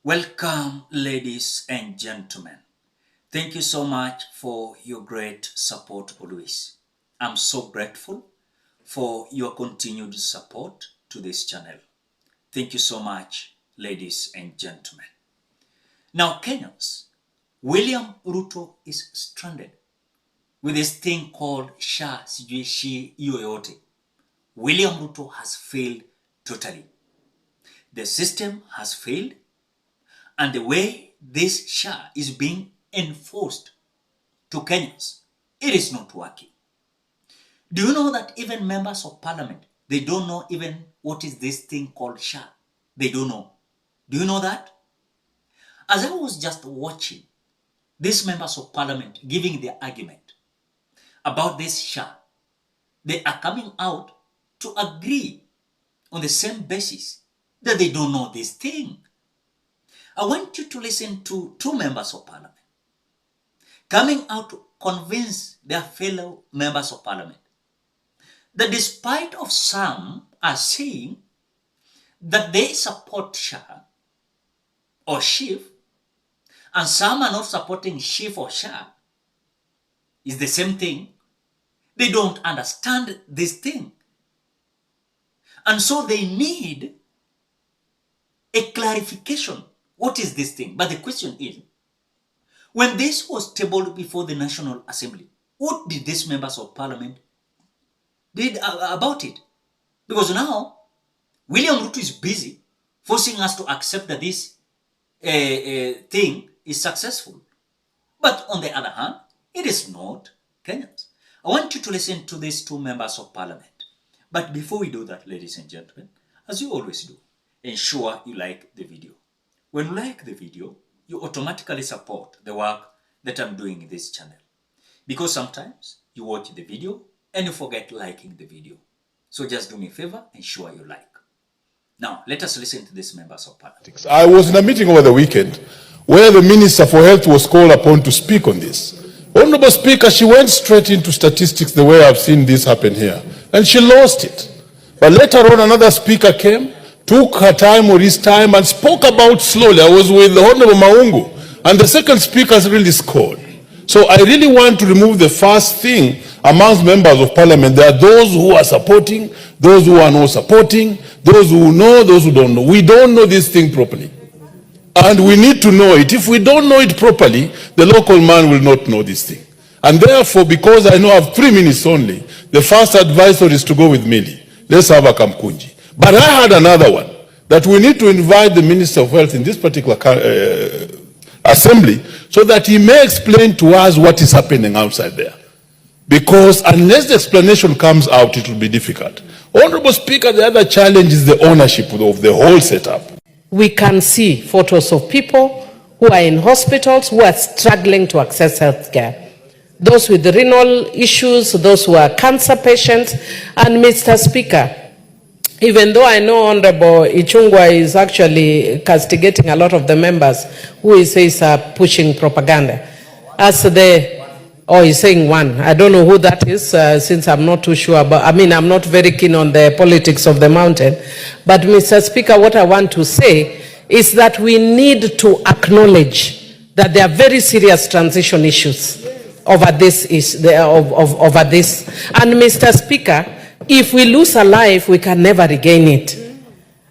Welcome, ladies and gentlemen. Thank you so much for your great support always. I'm so grateful for your continued support to this channel. Thank you so much, ladies and gentlemen. Now, Kenyans, William Ruto is stranded with this thing called SHA sijui yoyote. William Ruto has failed totally. The system has failed, and the way this SHA is being enforced to Kenyans, it is not working. Do you know that even members of parliament, they don't know even what is this thing called SHA? They don't know. Do you know that? As I was just watching these members of parliament giving their argument about this SHA, they are coming out to agree on the same basis that they don't know this thing. I want you to listen to two members of parliament coming out to convince their fellow members of parliament that despite of some are saying that they support SHA or SHIF, and some are not supporting SHIF or SHA, is the same thing. They don't understand this thing. And so they need a clarification. What is this thing? But the question is, when this was tabled before the National Assembly, what did these members of parliament did about it? Because now, William Ruto is busy forcing us to accept that this thing is successful. But on the other hand, it is not Kenyans. I want you to listen to these two members of parliament. But before we do that, ladies and gentlemen, as you always do, ensure you like the video. When you like the video, you automatically support the work that I'm doing in this channel. Because sometimes you watch the video and you forget liking the video. So just do me a favor, ensure you like. Now, let us listen to these members of parliament. I was in a meeting over the weekend where the Minister for Health was called upon to speak on this. Honorable Speaker, she went straight into statistics the way I've seen this happen here. And she lost it. But later on, another speaker came, took her time or his time and spoke about slowly. I was with the Honorable Maungu, and the second speaker really scored. So I really want to remove the first thing amongst members of parliament. There are those who are supporting, those who are not supporting, those who know, those who don't know. We don't know this thing properly. And we need to know it. If we don't know it properly, the local man will not know this thing. And therefore, because I know I have 3 minutes only, the first advisory is to go with Millie. Let's have a Kamkunji. But I had another one, that we need to invite the Minister of Health in this particular assembly so that he may explain to us what is happening outside there. Because unless the explanation comes out, it will be difficult. Honorable Speaker, the other challenge is the ownership of the whole setup. We can see photos of people who are in hospitals who are struggling to access health care. Those with renal issues, those who are cancer patients. And Mr. Speaker, even though I know Honorable Ichungwa is actually castigating a lot of the members who he says are pushing propaganda, he's saying one. I don't know who that is since I'm not too sure. But I'm not very keen on the politics of the mountain. But Mr. Speaker, what I want to say is that we need to acknowledge that there are very serious transition issues over this. Over this. And Mr. Speaker, if we lose a life, we can never regain it.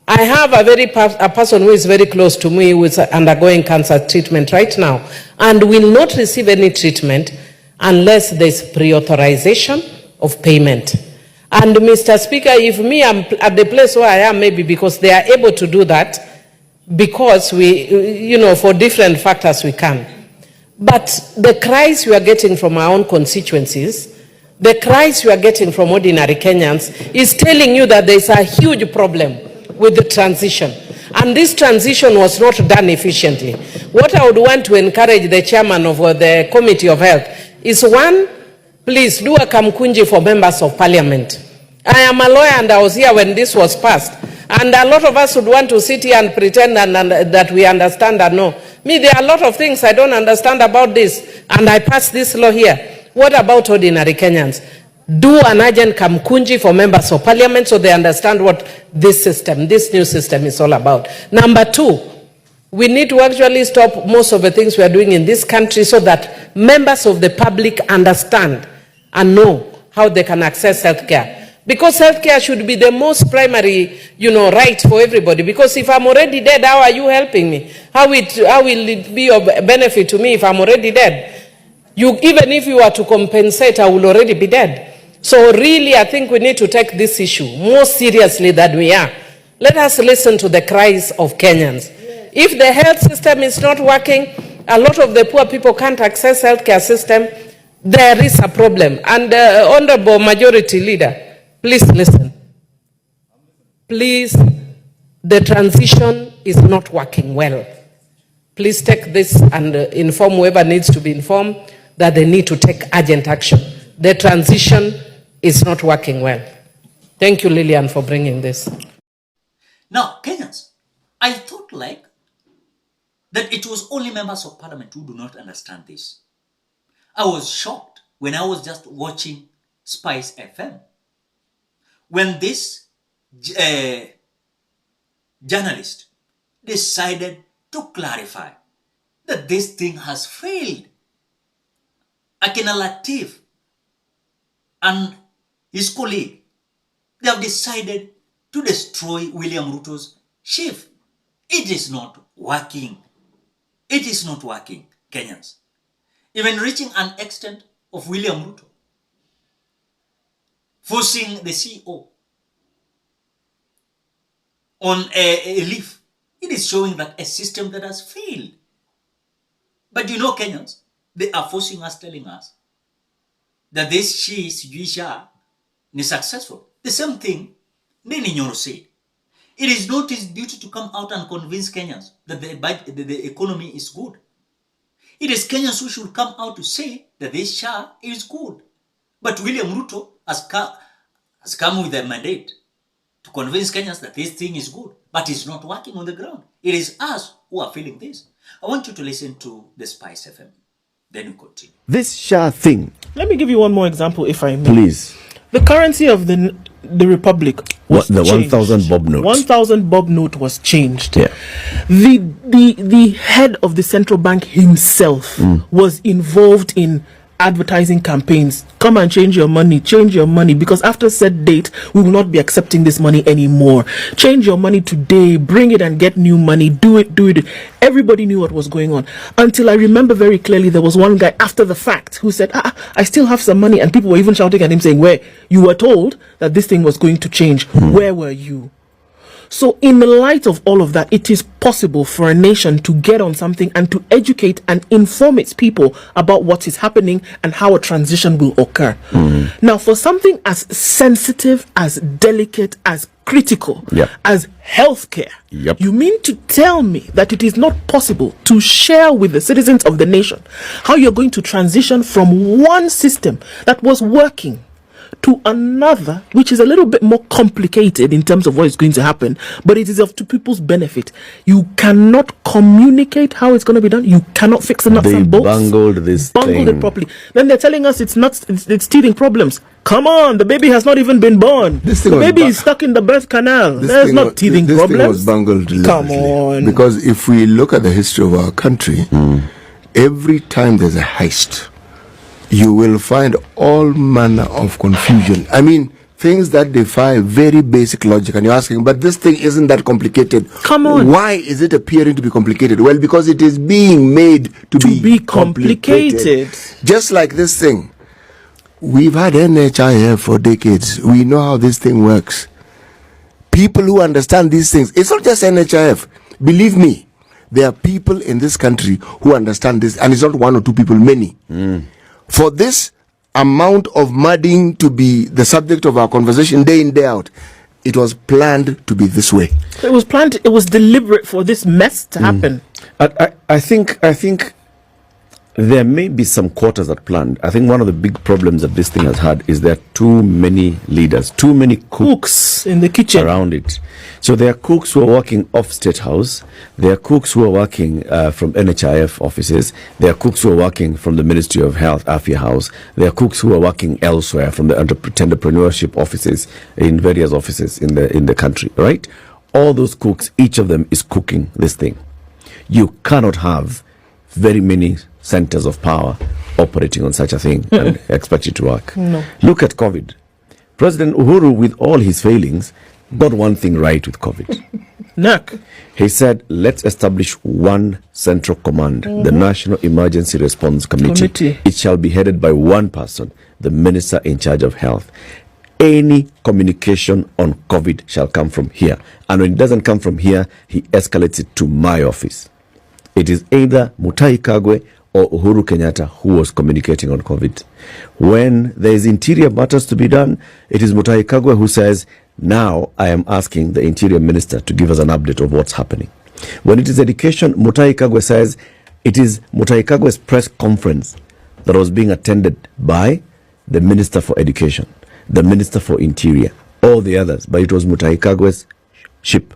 I have a person who is very close to me who is undergoing cancer treatment right now and will not receive any treatment unless there's pre-authorization of payment. And Mr. Speaker, if me, I'm at the place where I am, maybe because they are able to do that, because we, for different factors we can. But the cries we are getting from our own constituencies, the cries you are getting from ordinary Kenyans is telling you that there's a huge problem with the transition. And this transition was not done efficiently. What I would want to encourage the chairman of the Committee of Health is, one, please do a Kamkunji for members of parliament. I am a lawyer and I was here when this was passed. And a lot of us would want to sit here and pretend that we understand and know. Me, there are a lot of things I don't understand about this. And I passed this law here. What about ordinary Kenyans? Do an urgent Kamkunji for members of parliament so they understand what this system, this new system is all about. Number two, We need to actually stop most of the things we are doing in this country so that members of the public understand and know how they can access healthcare. Because healthcare should be the most primary, right for everybody. Because if I'm already dead, how are you helping me? How will it be of benefit to me if I'm already dead? Even if you are to compensate, I will already be dead. So really, I think we need to take this issue more seriously than we are. Let us listen to the cries of Kenyans. If the health system is not working, a lot of the poor people can't access healthcare system, there is a problem. And Honorable Majority Leader, please listen. Please, the transition is not working well. Please take this and inform whoever needs to be informed that they need to take urgent action. The transition is not working well. Thank you, Lillian, for bringing this. Now, Kenyans, I thought that it was only members of parliament who do not understand this. I was shocked when I was just watching Spice FM. When this journalist decided to clarify that this thing has failed. Akina Latif and his colleague, they have decided to destroy William Ruto's chief. It is not working. It is not working, Kenyans. Even reaching an extent of William Ruto forcing the CEO on a leave. It is showing that a system that has failed. But Kenyans, they are forcing us, telling us that this Sijisha is successful. The same thing Nini Nyoro said. It is not his duty to come out and convince Kenyans that the economy is good. It is Kenyans who should come out to say that this SHA is good. But William Ruto has come with a mandate to convince Kenyans that this thing is good, but it's not working on the ground. It is us who are feeling this. I want you to listen to the Spice FM. Then we continue. This SHA thing. Let me give you one more example, if I may. Please. The currency of the Republic was the changed. 1,000 bob note. 1,000 bob note was changed. Yeah. The head of the central bank himself was involved in advertising campaigns. Come and change your money, because after said date, we will not be accepting this money anymore. Change your money today, bring it and get new money, do it. Everybody knew what was going on. Until I remember very clearly, there was one guy after the fact who said, I still have some money, and people were even shouting at him saying, where you were told that this thing was going to change. Where were you? So in the light of all of that, it is possible for a nation to get on something and to educate and inform its people about what is happening and how a transition will occur. Now, for something as sensitive, as delicate, as critical as healthcare, you mean to tell me that it is not possible to share with the citizens of the nation how you're going to transition from one system that was working to another, which is a little bit more complicated in terms of what is going to happen, but it is to people's benefit. You cannot communicate how it's going to be done. You cannot fix the nuts and bolts. Bungled it properly. Then they're telling us it's teething problems. Come on, the baby has not even been born. The baby is stuck in the birth canal. There's not teething problems. This thing was bungled. Come on. Because if we look at the history of our country, every time there's a heist, you will find all manner of confusion. I mean, things that defy very basic logic. And you're asking, but this thing isn't that complicated. Come on. Why is it appearing to be complicated? Well, because it is being made to be complicated. Just like this thing. We've had NHIF for decades. We know how this thing works. People who understand these things, it's not just NHIF. Believe me, there are people in this country who understand this, and it's not one or two people, many. For this amount of muddying to be the subject of our conversation day in, day out, it was planned to be this way. It was planned, it was deliberate for this mess to happen. I think there may be some quarters that planned. I think one of the big problems that this thing has had is there are too many leaders, too many cooks in the kitchen around it. So there are cooks who are working off State House. There are cooks who are working from NHIF offices. There are cooks who are working from the Ministry of Health, Afia House. There are cooks who are working elsewhere from the entrepreneurship offices in various offices in the country, right? All those cooks, each of them is cooking this thing. You cannot have very many centers of power operating on such a thing and expect it to work. No. Look at COVID. President Uhuru, with all his failings, got one thing right with COVID. Knack. He said, let's establish one central command, the National Emergency Response Committee. It shall be headed by one person, the minister in charge of health. Any communication on COVID shall come from here. And when it doesn't come from here, he escalates it to my office. It is either Mutahi Kagwe or Uhuru Kenyatta who was communicating on COVID. When there is interior matters to be done, it is Mutahi Kagwe who says, now I am asking the interior minister to give us an update of what's happening. When it is education, Mutahi Kagwe says it is Mutahi Kagwe's press conference that was being attended by the Minister for Education, the Minister for Interior, all the others, but it was Mutahi Kagwe's ship.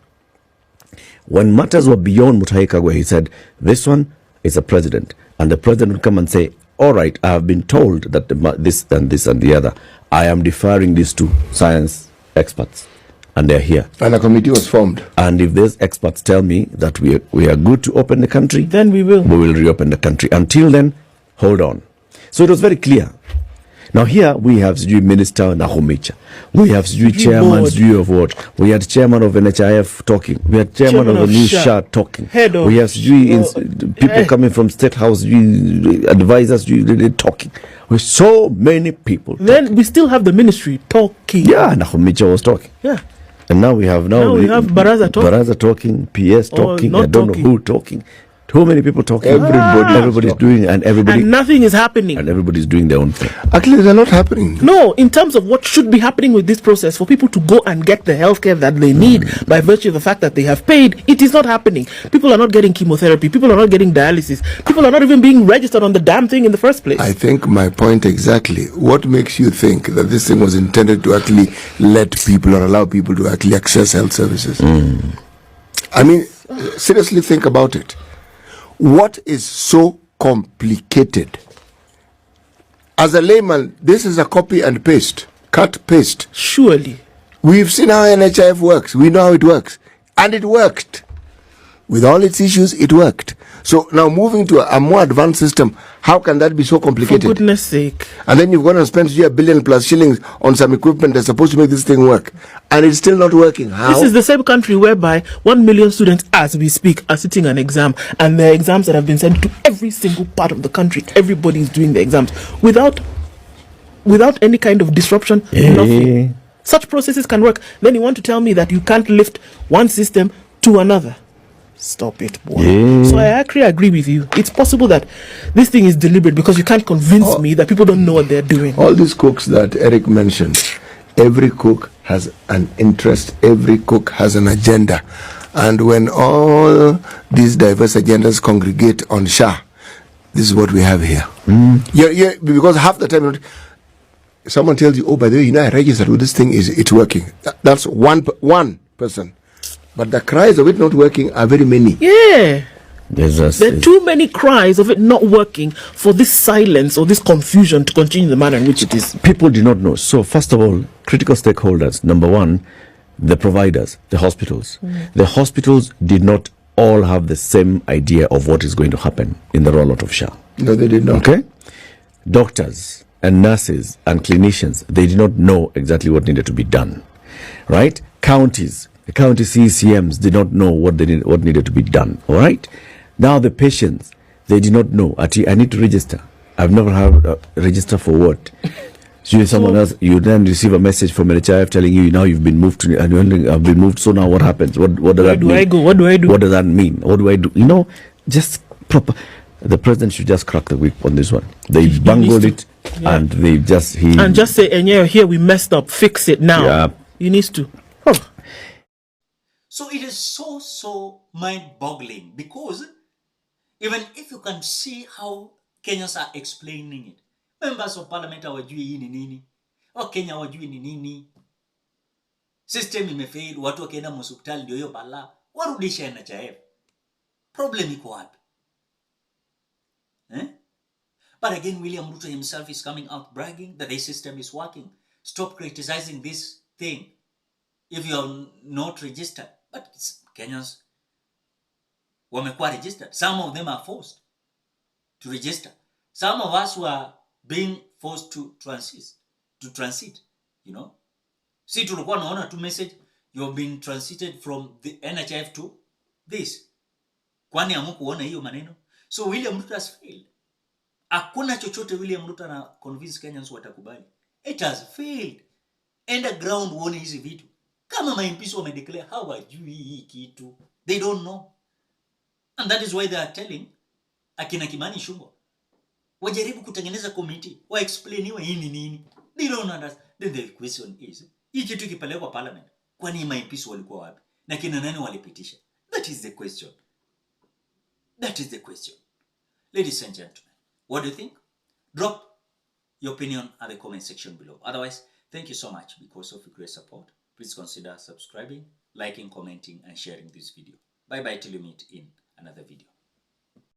When matters were beyond Mutahi Kagwe, he said, this one is a president. And the president would come and say, all right, I have been told that this and this and the other. I am deferring this to science experts. And they're here. And a committee was formed. And if those experts tell me that we are good to open the country, then we will reopen the country. Until then, hold on. So it was very clear. Now here we have Minister Nahumicha. We have chairman of what? We had chairman of NHIF talking. We had chairman of the new SHA talking. We have people coming from State House, advisors talking. With so many people. Then we still have the ministry talking. Yeah, Nahumicha was talking. Yeah. And now we have Baraza talking. Baraza talking, PS talking. I don't know who talking. Too many people talking. Everybody's doing, and nothing is happening. And everybody's doing their own thing. Actually, they're not happening. No, in terms of what should be happening with this process, for people to go and get the healthcare that they need by virtue of the fact that they have paid, it is not happening. People are not getting chemotherapy. People are not getting dialysis. People are not even being registered on the damn thing in the first place. I think my point exactly. What makes you think that this thing was intended to actually let people or allow people to actually access health services? I mean, seriously think about it. What is so complicated? As a layman, this is a copy and paste, cut, paste. Surely. We've seen how NHIF works. We know how it works. And it worked. With all its issues, it worked. So now moving to a more advanced system, how can that be so complicated? For goodness sake. And then you've gone and spent $1 billion plus shillings on some equipment that's supposed to make this thing work. And it's still not working. How? This is the same country whereby 1 million students, as we speak, are sitting an exam. And there are exams that have been sent to every single part of the country. Everybody is doing the exams. Without any kind of disruption, nothing. Such processes can work. Then you want to tell me that you can't lift one system to another. Stop it, boy. So I actually agree with you. It's possible that this thing is deliberate because you can't convince me that people don't know what they're doing. All these cooks that Eric mentioned, every cook has an interest, every cook has an agenda. And when all these diverse agendas congregate on SHA, this is what we have here. Yeah, because half the time someone tells you, oh, by the way, I registered with this thing, it's working. That's one person. But the cries of it not working are very many. Yeah. There are too many cries of it not working for this silence or this confusion to continue the manner in which it is. People do not know. So first of all, critical stakeholders. Number one, the providers, the hospitals. The hospitals did not all have the same idea of what is going to happen in the rollout of SHA. No, they did not. Okay? Doctors and nurses and clinicians, they did not know exactly what needed to be done. Right? Counties. The county CCMs did not know what needed to be done. All right. Now the patients, they did not know. I need to register. I've never had a register for what. So someone else, you then receive a message from NHIF telling you now you've been moved to, and I've been moved. So now what happens? What does that mean? Where do I go? What do I do? What does that mean? What do I do? Just proper. The president should just crack the whip on this one. They bungled it, and they just say, and here we messed up. Fix it now. Yeah. He needs to. So it is so mind-boggling because even if you can see how Kenyans are explaining it, members of parliament hawajui hii ni nini, Wakenya hawajui ni nini, system imefail, watu wakienda hospitali ndio hiyo bala, warudisha NHIF. Problem iko wapi? But again, William Ruto himself is coming out bragging that the system is working. Stop criticizing this thing if you are not registered. But Kenyans, wamekuwa registered. Some of them are forced to register. Some of us were being forced to transit, you know. Si tulikuwa naona tu message, you've been transited from the NHIF to this. Kwani hamukuona hiyo maneno? So William Ruto has failed. Hakuna chochote William Ruto na convince Kenyans watakubali. It has failed. Enda ground uone hizi vitu. Kama MPs wamedeclare hawajui hii kitu. They don't know. And that is why they are telling akina Kimani Ichung'wah wajaribu kutengeneza committee, wa explainiwe hii ni nini. They don't understand. Then the question is, hii kitu ikipelekwa parliament, kwani MPs walikuwa wapi? Na kina nani walipitisha? That is the question. That is the question. Ladies and gentlemen, what do you think? Drop your opinion at the comment section below. Otherwise, thank you so much because of your great support. Please consider subscribing, liking, commenting, and sharing this video. Bye bye till you meet in